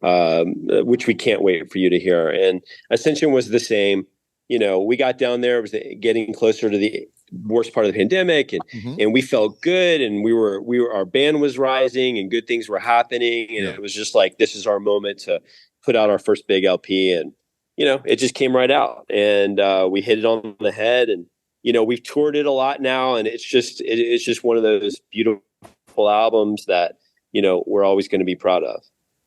which we can't wait for you to hear. And Ascension was the same. We got down there, it was getting closer to the worst part of the pandemic and we felt good and our band was rising and good things were happening. And it was just like, this is our moment to put out our first big LP. And, it just came right out and we hit it on the head and, we've toured it a lot now and it's just one of those beautiful albums that, we're always going to be proud of.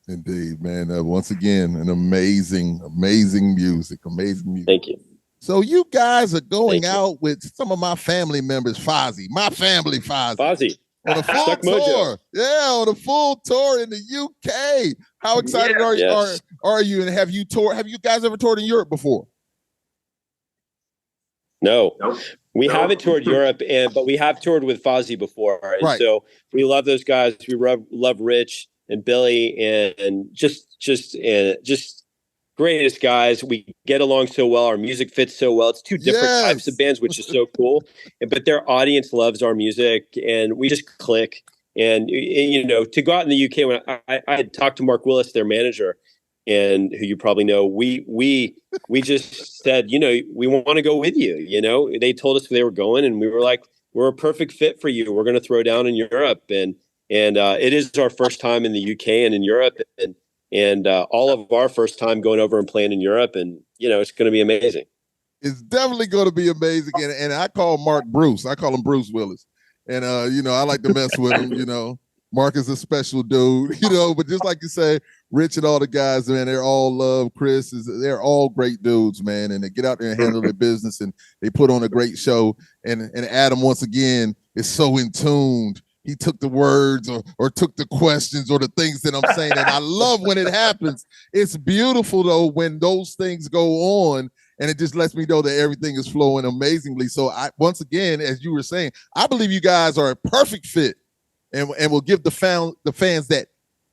Indeed, man. Once again, an amazing music. Thank you. So you guys are going out with some of my family members, Fozzy. My family, Fozzy. On a full tour. Yeah, on a full tour in the UK. How excited are you? And have you guys ever toured in Europe before? No. We haven't toured Europe, but we have toured with Fozzy before. And so we love those guys. We love Rich and Billy and just greatest guys. We get along so well. Our music fits so well. It's two different types of bands, which is so cool. But their audience loves our music, and we just click. And to go out in the UK, when I had talked to Mark Willis, their manager, and who you probably know, we just said, we want to go with you. They told us they were going, and we were like, we're a perfect fit for you. We're going to throw down in Europe, and it is our first time in the UK and in Europe, and all of our first time going over and playing in Europe, and it's going to be amazing. It's definitely going to be amazing, and I call Mark Bruce. I call him Bruce Willis, and I like to mess with him. Mark is a special dude, but just like you say, Rich and all the guys, man, they're all love. They're all great dudes, man, and they get out there and handle their business, and they put on a great show. And Adam, once again, is so in tune he took the words or took the questions or the things that I'm saying. And I love when it happens. It's beautiful though when those things go on, and it just lets me know that everything is flowing amazingly. So once again, as you were saying, I believe you guys are a perfect fit and will give the fans that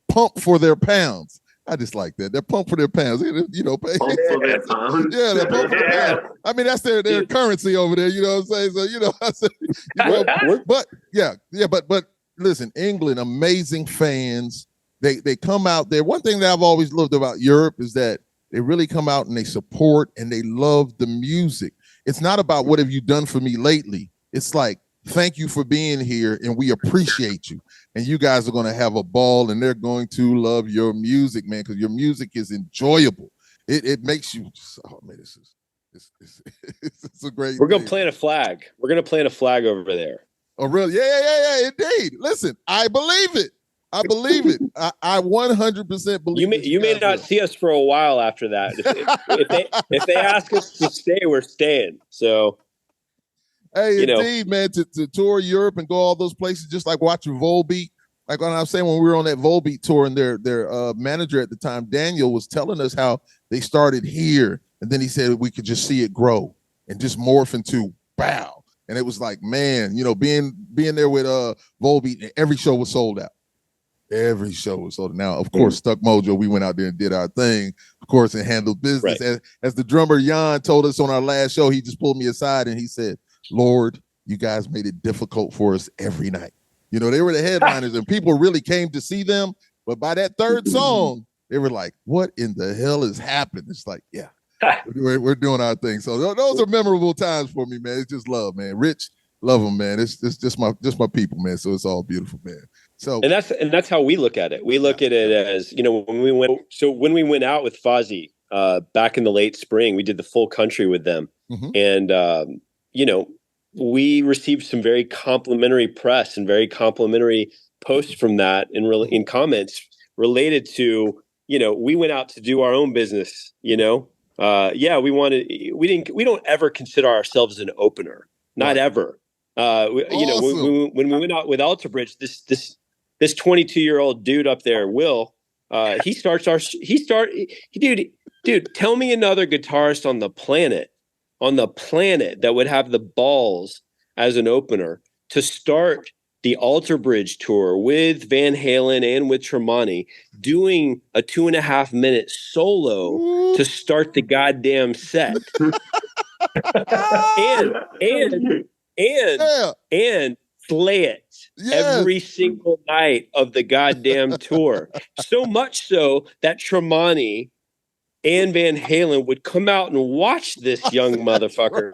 pump for their pounds. I just like that. They're pump for their pounds. You know, pump for their pounds. Yeah, they're pump for their pounds. I mean, that's their currency over there. You know what I'm saying? So, you know, but listen, England, amazing fans. They come out there. One thing that I've always loved about Europe is that they really come out and they support and they love the music. It's not about what have you done for me lately. It's like, thank you for being here and we appreciate you. And you guys are going to have a ball and they're going to love your music, man, because your music is enjoyable. It makes you just, oh man, it's a great We're going to plant a flag. We're going to plant a flag over there. Oh, really? Yeah, indeed. Listen, I believe it. I 100% believe you may not see us for a while after that. If they ask us to stay, we're staying. So hey, indeed, man, to tour Europe and go all those places, just like watching Volbeat. Like when I was saying, when we were on that Volbeat tour, and their manager at the time, Daniel, was telling us how they started here, and then he said we could just see it grow and just morph into bow. And it was like, man, you know, being there with Volbeat, every show was sold out. Every show was sold out. Now, of course, Stuck Mojo, we went out there and did our thing, of course, and handled business. Right. As the drummer Jan told us on our last show, he just pulled me aside and he said, Lord, you guys made it difficult for us every night. You know, they were the headliners and people really came to see them. But by that third song, they were like, what in the hell has happened? It's like, yeah, we're doing our thing. So those are memorable times for me, man. It's just love, man. Rich, love them, man. It's just my people, man. So it's all beautiful, man. So and that's how we look at it. We look at it as, you know, when we went out with Fozzy back in the late spring, we did the full country with them. And you know, we received some very complimentary press and very complimentary posts from that in comments related to, you know, we went out to do our own business, you know. We don't ever consider ourselves an opener. Not ever. You know, when we went out with Alter Bridge, this 22-year-old dude up there, Will, dude, tell me another guitarist on the planet that would have the balls as an opener to start the Alter Bridge tour with Van Halen and with Tremonti, doing a 2.5-minute solo to start the goddamn set. and play it every single night of the goddamn tour. So much so that Tremonti and Van Halen would come out and watch this young motherfucker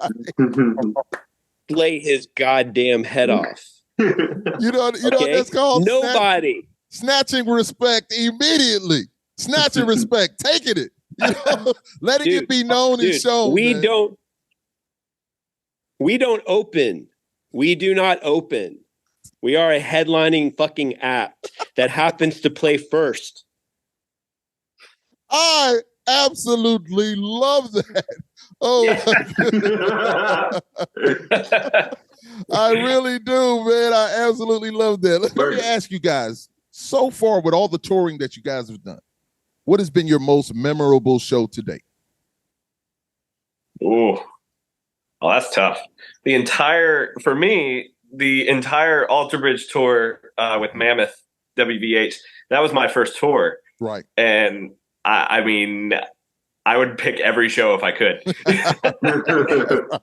play his goddamn head off. You know what that's called? Nobody. Snatching respect immediately. Snatching respect. Taking it. You know, letting it be known and shown. We don't open. We do not open. We are a headlining fucking act that happens to play first. I absolutely love that. Oh, I really do, man. I absolutely love that. Let me ask you guys, so far with all the touring that you guys have done, what has been your most memorable show to date? Oh, that's tough. The entire Alter Bridge tour with Mammoth WVH, that was my first tour. Right. And I mean, I would pick every show if I could.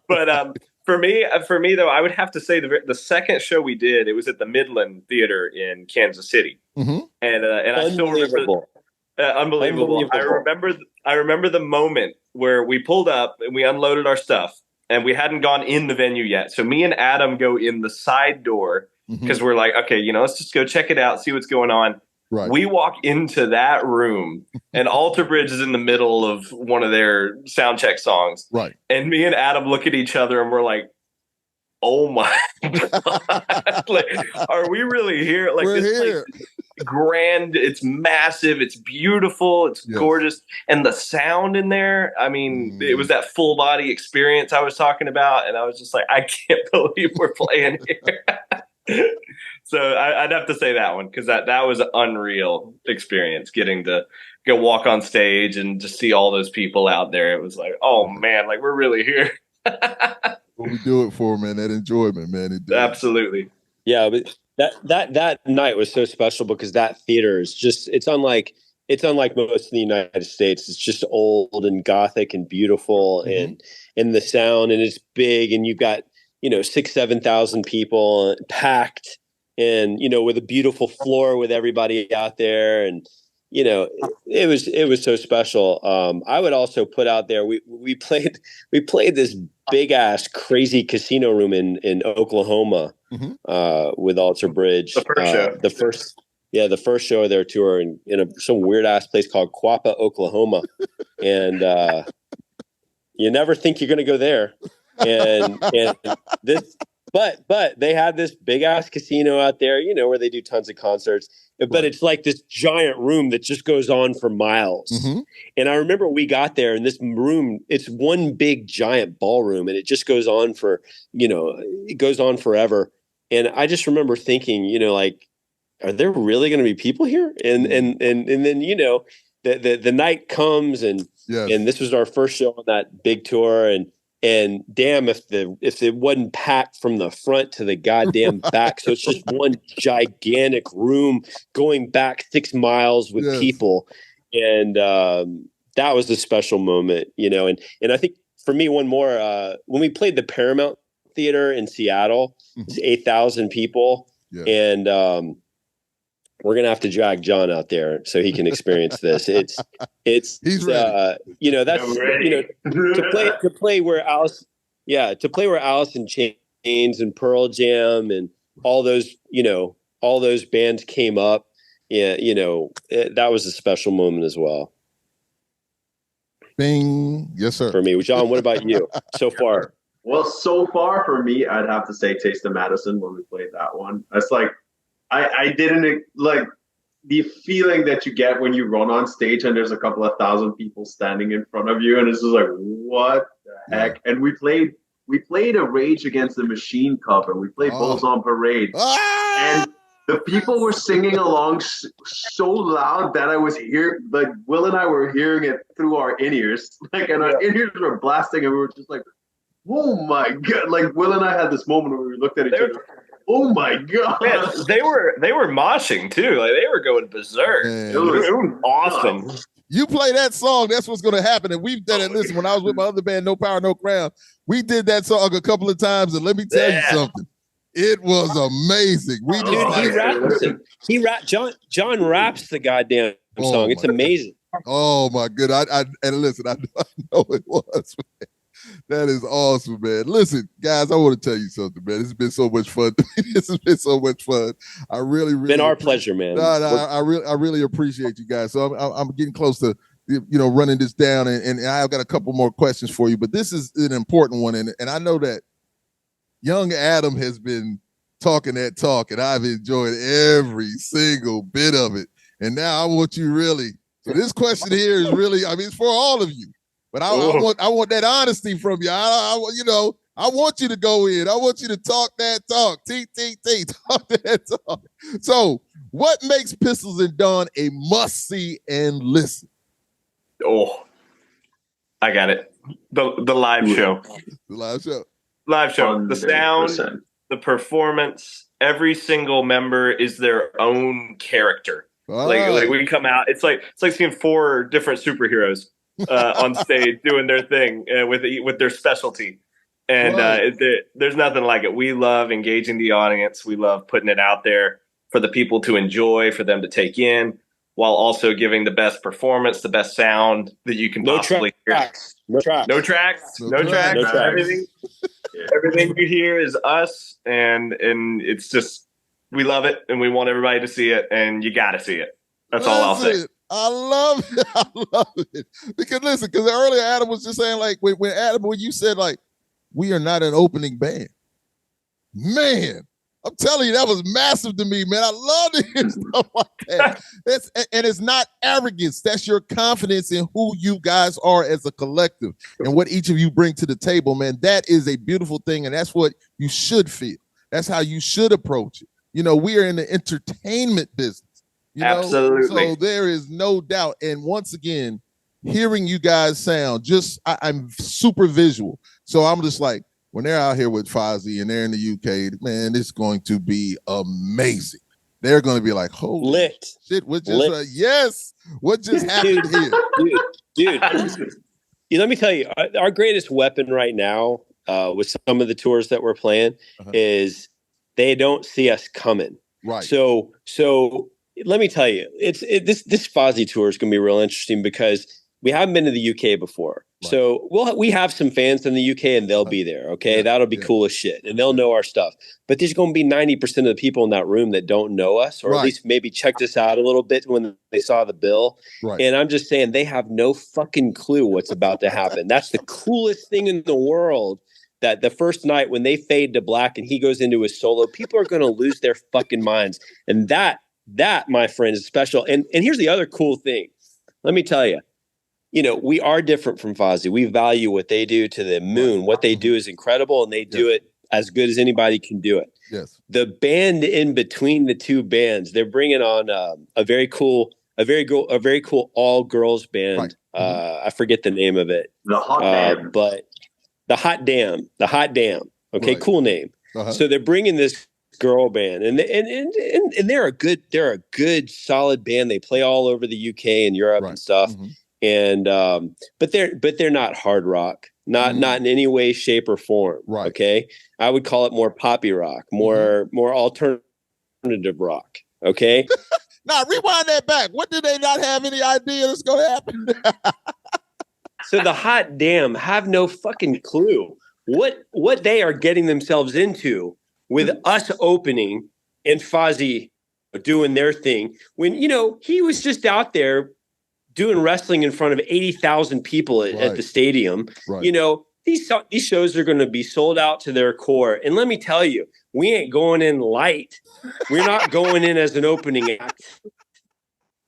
But for me though, I would have to say the second show we did, it was at the Midland Theater in Kansas City, and I still remember. Unbelievable. I remember the moment where we pulled up and we unloaded our stuff, and we hadn't gone in the venue yet. So me and Adam go in the side door because we're like, okay, you know, let's just go check it out, see what's going on. Right. We walk into that room and Alter Bridge is in the middle of one of their sound check songs. Right. And me and Adam look at each other and we're like, oh my God. Like, are we really here? Like, we're this here. place is grand, it's massive, it's beautiful, it's gorgeous. And the sound in there, I mean, it was that full body experience I was talking about. And I was just like, I can't believe we're playing here. So I'd have to say that one, because that was an unreal experience, getting to go walk on stage and just see all those people out there. It was like, oh man, like we're really here. What we do it for, man, that enjoyment, man. Absolutely. Yeah, but that night was so special because that theater is just, it's unlike most of the United States. It's just old and gothic and beautiful, and the sound, and it's big, and you've got 6,000-7,000 people packed, and with a beautiful floor with everybody out there, and it was so special. I would also put out there, we played this big ass crazy casino room in Oklahoma with Alter Bridge. The first show of their tour in some weird ass place called Quappa, Oklahoma, and you never think you're going to go there, and this. But they had this big ass casino out there, where they do tons of concerts. But it's like this giant room that just goes on for miles. And I remember we got there, and this room, it's one big giant ballroom, and it just goes on for, it goes on forever. And I just remember thinking, like, are there really going to be people here? And then the night comes, and this was our first show on that big tour, and damn, if it wasn't packed from the front to the goddamn back. So it's just one gigantic room going back 6 miles with people. And that was a special moment, and I think for me, one more, when we played the Paramount Theater in Seattle, it's 8,000 people. And we're going to have to drag John out there so he can experience this. He's ready. To play where Alice in Chains and Pearl Jam and all those bands came up. Yeah. That was a special moment as well. Bing. Yes, sir. For me. John, what about you so far? Well, so far for me, I'd have to say Taste of Madison when we played that one. It's like, I didn't like the feeling that you get when you run on stage and there's a couple of thousand people standing in front of you, and it's just like, what the heck? And we played a Rage Against the Machine cover. We played Bulls on Parade, and the people were singing along so loud that I was like Will and I were hearing it through our in-ears, and our in-ears were blasting, and we were just like, oh my God. Like Will and I had this moment where we looked at each other. Oh my God! Man, they were moshing too. Like they were going berserk. It was awesome. You play that song, that's what's going to happen. And we've done it. Listen, when I was with my other band, No Power, No Crown, we did that song a couple of times, and let me tell you something. It was amazing. He raps. John raps the goddamn song. It's amazing. Oh my good. And listen, I know it was. Man. That is awesome, man. Listen, guys, I want to tell you something, man. This has been so much fun. This has been so much fun. I really been our pleasure, man. I really appreciate you guys. So I'm getting close to running this down, and I've got a couple more questions for you. But this is an important one, and I know that young Adam has been talking that talk, and I've enjoyed every single bit of it. And now I want you really. So this question here is really, it's for all of you. But I want that honesty from you. I want you to go in. I want you to talk that talk. Talk that talk. So, what makes Pistols and Dawn a must-see and listen? Oh, I got it. The live show. The live show. Live show. The sound, the performance. Every single member is their own character. Like we come out. It's like seeing 4 different superheroes. On stage doing their thing with their specialty, and there's nothing like it. We love engaging the audience. We love putting it out there for the people to enjoy, for them to take in, while also giving the best performance, the best sound that you can possibly hear. No tracks. Everything you hear is us, and it's just, we love it, and we want everybody to see it, and you got to see it. That's all I'll say. I love it. I love it. Because listen, because earlier Adam was just saying, like, when you said, like, we are not an opening band. Man, I'm telling you, that was massive to me, man. I love to hear stuff like that. And it's not arrogance. That's your confidence in who you guys are as a collective and what each of you bring to the table, man. That is a beautiful thing, and that's what you should feel. That's how you should approach it. we are in the entertainment business. Absolutely. So there is no doubt. And once again, hearing you guys sound, I'm super visual. So I'm just like, when they're out here with Fozzy and they're in the UK, man, it's going to be amazing. They're going to be like, holy shit, what just happened here? Dude, let me tell you, our greatest weapon right now with some of the tours that we're playing is they don't see us coming. Right. So let me tell you, this Fozzy tour is going to be real interesting because we haven't been to the UK before. Right. So we have some fans in the UK and they'll be there. Okay. That'll be cool as shit. And they'll know our stuff, but there's going to be 90% of the people in that room that don't know us, or at least maybe checked us out a little bit when they saw the bill. Right. And I'm just saying they have no fucking clue what's about to happen. That's the coolest thing in the world, that the first night when they fade to black and he goes into his solo, people are going to lose their fucking minds. And that, my friend, is special. And here's the other cool thing. Let me tell you, we are different from Fozzy. We value what they do to the moon. What they do is incredible, and they do it as good as anybody can do it. Yes. The band in between the two bands, they're bringing on a very cool all girls band. Right. I forget the name of it. The Hot Damn. But the Hot Damn. Okay, cool name. So they're bringing this girl band, and they're a good solid band. They play all over the UK and Europe and stuff. And but they're not hard rock, not in any way, shape, or form. Right. Okay. I would call it more poppy rock, more alternative rock. Okay. Now rewind that back. What did they not have any idea that's going to happen? So the Hot Damn have no fucking clue what they are getting themselves into with us opening and Fozzy doing their thing. When he was just out there doing wrestling in front of 80,000 people at the stadium. Right. These shows are going to be sold out to their core. And let me tell you, we ain't going in light. We're not going in as an opening act.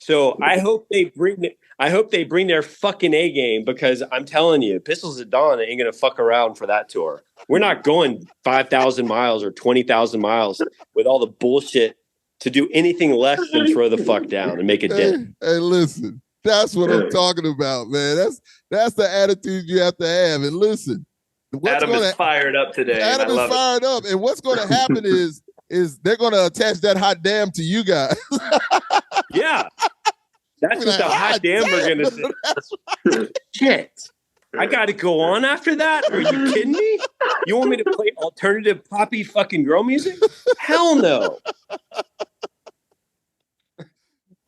So I hope they bring their fucking A game, because I'm telling you, Pistols at Dawn ain't going to fuck around for that tour. We're not going 5,000 miles or 20,000 miles with all the bullshit to do anything less than throw the fuck down and make a dent. Hey, listen. That's what I'm talking about, man. That's the attitude you have to have. And listen, Adam is fired up today. Adam is fired up. And what's going to happen is they're going to attach that Hot Damn to you guys. Yeah. That's what the Hot Damn are going to say. Shit. I got to go on after that? Are you kidding me? You want me to play alternative poppy fucking girl music? Hell no.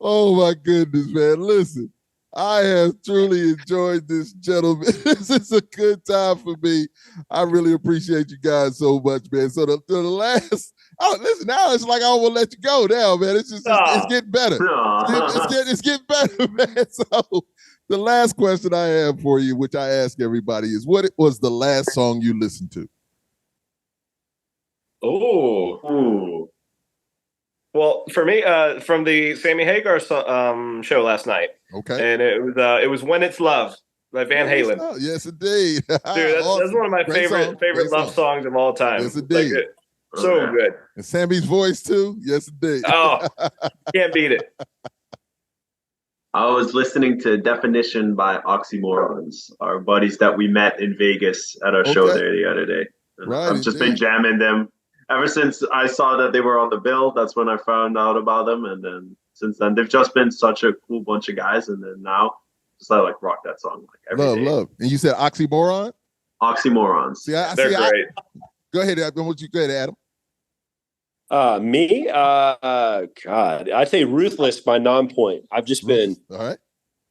Oh my goodness, man. Listen, I have truly enjoyed this, gentlemen. This is a good time for me. I really appreciate you guys so much, man. So the last, listen, now it's like I don't want to let you go now, man. It's getting better. It's getting better, man. So the last question I have for you, which I ask everybody, is what was the last song you listened to? Oh. Well, for me, from the Sammy Hagar show last night. Okay. And it was When It's Love by Van Halen. Yes, indeed. Dude, that's one of my favorite love songs of all time. Yes, indeed. Like, so good. And Sammy's voice too. Yes, indeed. Oh, can't beat it. I was listening to Definition by Oxymorons, our buddies that we met in Vegas at our show there the other day. Right. I've just been jamming them. Ever since I saw that they were on the bill, that's when I found out about them. And then since then, they've just been such a cool bunch of guys. And then now, just I rock that song every day. Love. And you said Oxymoron? Oxymorons. They're great. Go ahead, Adam. Go ahead, Adam. Me? God, I'd say Ruthless by Nonpoint. I've just been. All right.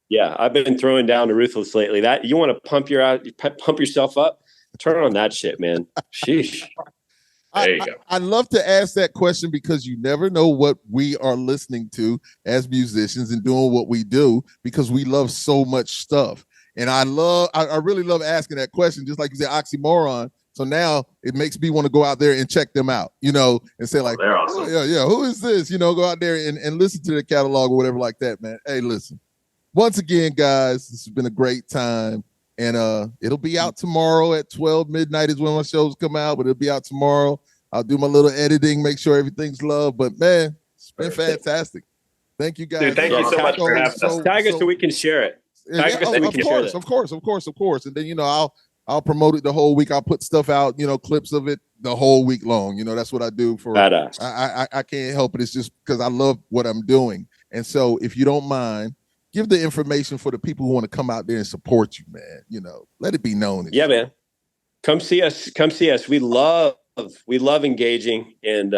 Yeah, I've been throwing down to Ruthless lately. That you want to pump yourself up? Turn on that shit, man. Sheesh. There you go. I love to ask that question because you never know what we are listening to as musicians and doing what we do, because we love so much stuff. And I really love asking that question, just like you said, Oxymoron. So now it makes me want to go out there and check them out, and say like, they're awesome. Who is this? Go out there and listen to the catalog or whatever like that, man. Hey, listen, once again, guys, this has been a great time. And it'll be out tomorrow at 12 midnight is when my shows come out, but it'll be out tomorrow. I'll do my little editing, make sure everything's love. But man, it's been fantastic. Thank you guys. Dude, thank you so much for having us. Tag us so we can share it. Of course. And then, I'll promote it the whole week. I'll put stuff out, clips of it the whole week long. That's what I do for I can't help it. It's just because I love what I'm doing. And so if you don't mind, give the information for the people who want to come out there and support you, man. Let it be known. Yeah, man. Come see us. We love engaging, and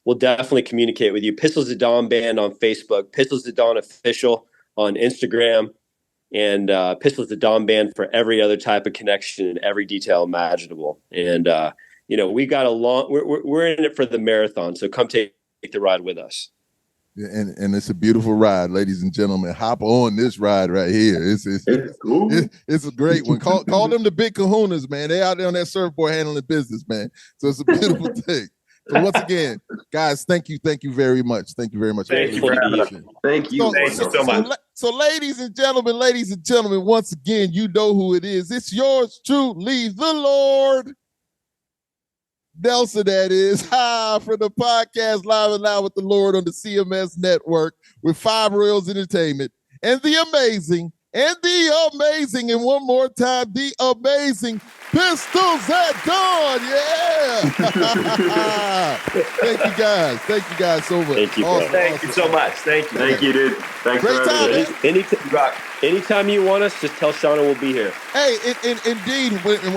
we'll definitely communicate with you. Pistols at Dawn Band on Facebook, Pistols at Dawn Official on Instagram, and Pistols at Dawn Band for every other type of connection and every detail imaginable. And we got we're in it for the marathon, so come take the ride with us. And it's a beautiful ride, ladies and gentlemen. Hop on this ride right here. It's cool. It's a great one. Call them the big kahunas, man. They out there on that surfboard handling business, man. So it's a beautiful thing. So once again, guys, thank you very much. Thank you very much. Thank you so much. So ladies and gentlemen, once again, you know who it is. It's yours truly, the Lord Nelson, that is, for the podcast Live and Loud with the Lord on the CMS Network with 5 Royals Entertainment and the amazing, and one more time, the amazing Pistols at Dawn. Yeah. Thank you guys so much. Thank you, awesome, Thank you so much. Thank you. Thank you, dude. Thanks Great for time, everything. Anytime you want us, just tell Shauna we'll be here. Hey, indeed.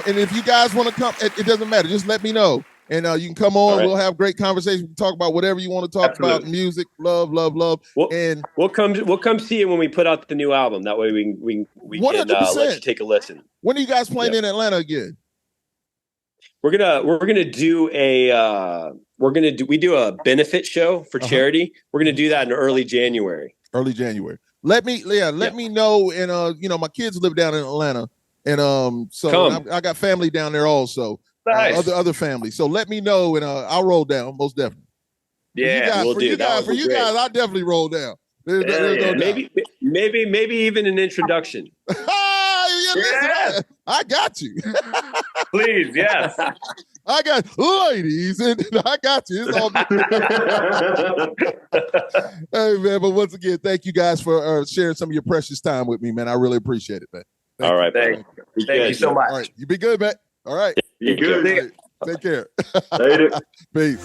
And if you guys want to come, it doesn't matter. Just let me know. And you can come on. Right. We'll have great conversation. We can talk about whatever you want to talk about. Music, love. We'll come see you when we put out the new album. That way we can let you take a listen. When are you guys playing in Atlanta again? We do a benefit show for charity. We're gonna do that in early January. Let me know. And my kids live down in Atlanta, and I got family down there also. Nice. Other families. So let me know, and I'll roll down most definitely. Yeah, for you guys, I'll definitely roll down. There's no maybe even an introduction. Listen, I got you. Please, yes. I got ladies, and I got you. It's all Hey, man, but once again, thank you guys for sharing some of your precious time with me, man. I really appreciate it, man. Thank you so much. All right, you be good, man. All right. You good. Right. Take care. Later. Peace.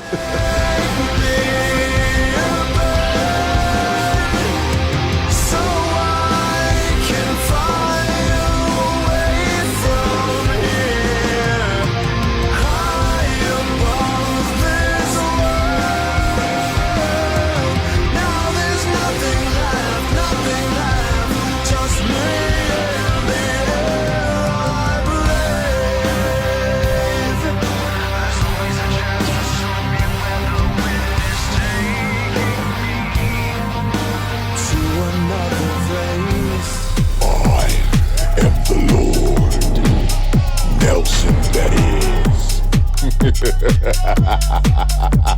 Nelson, that is.